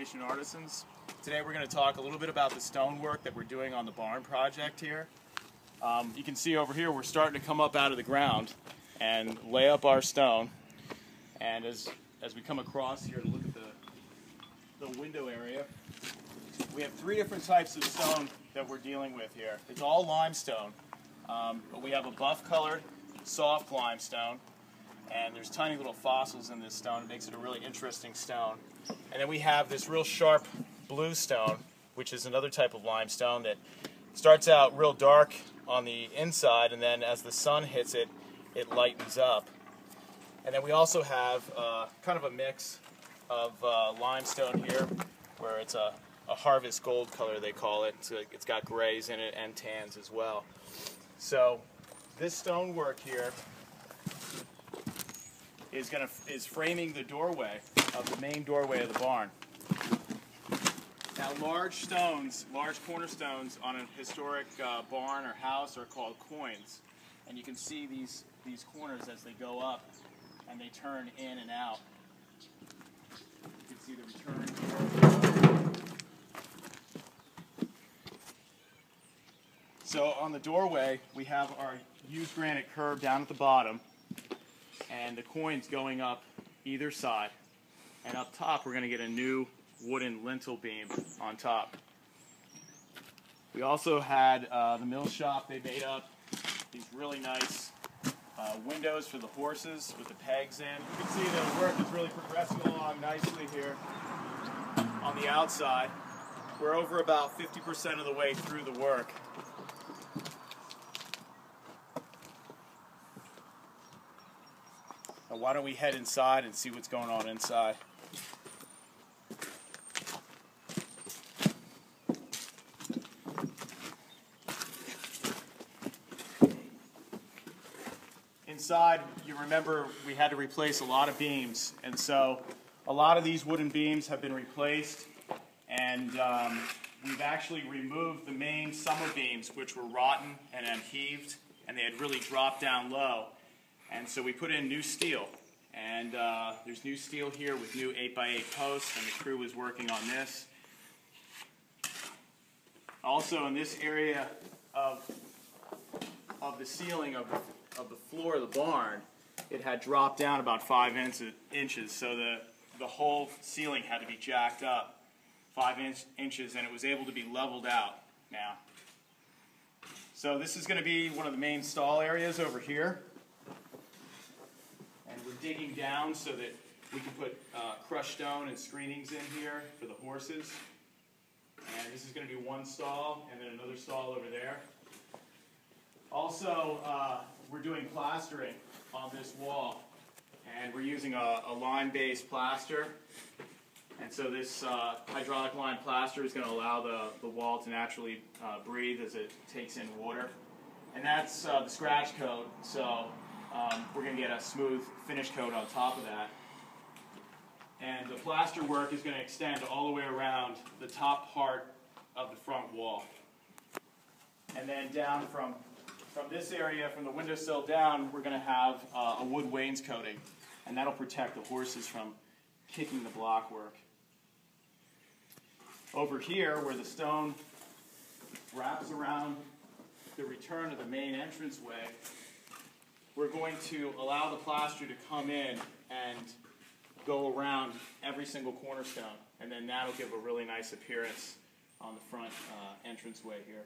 Foundation Artisans. Today we're going to talk a little bit about the stonework that we're doing on the barn project here. You can see over here we're starting to come up out of the ground and lay up our stone. And as we come across here to look at the window area, we have three different types of stone that we're dealing with here. It's all limestone, but we have a buff-colored, soft limestone, and there's tiny little fossils in this stone. It makes it a really interesting stone. And then we have this real sharp blue stone, which is another type of limestone that starts out real dark on the inside, and then as the sun hits it, it lightens up. And then we also have kind of a mix of limestone here, where it's a harvest gold color, they call it. So it's got grays in it and tans as well. So this stonework here is framing the doorway of the main doorway of the barn. Now large cornerstones on a historic barn or house are called quoins. And you can see these corners as they go up and they turn in and out. You can see the return here. So on the doorway we have our used granite curb down at the bottom, and the quoins going up either side. And up top we're going to get a new wooden lintel beam on top. We also had the mill shop. They made up these really nice windows for the horses with the pegs in. You can see the work is really progressing along nicely here on the outside. We're over about 50% of the way through the work. Now why don't we head inside and see what's going on inside. Inside, you remember we had to replace a lot of beams, and so a lot of these wooden beams have been replaced, and we've actually removed the main summer beams, which were rotten and unheaved, and they had really dropped down low. And so we put in new steel, and there's new steel here with new 8x8 posts, and the crew is working on this. Also in this area of the ceiling of the floor of the barn, it had dropped down about 5 inches, so the whole ceiling had to be jacked up 5 inches, and it was able to be leveled out now. So this is going to be one of the main stall areas over here. And we're digging down so that we can put crushed stone and screenings in here for the horses. And this is going to be one stall, and then another stall over there. Also, we're doing plastering on this wall, and we're using a lime-based plaster. And so this hydraulic lime plaster is going to allow the wall to naturally breathe as it takes in water. And that's the scratch coat, so we're going to get a smooth finish coat on top of that. And the plaster work is going to extend all the way around the top part of the front wall. And then down from this area, from the windowsill down, we're going to have a wood wainscoting, and that'll protect the horses from kicking the blockwork. Over here, where the stone wraps around the return of the main entranceway, we're going to allow the plaster to come in and go around every single cornerstone, and then that'll give a really nice appearance on the front entranceway here.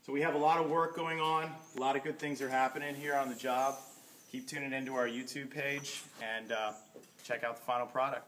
So we have a lot of work going on, a lot of good things are happening here on the job. Keep tuning into our YouTube page and check out the final product.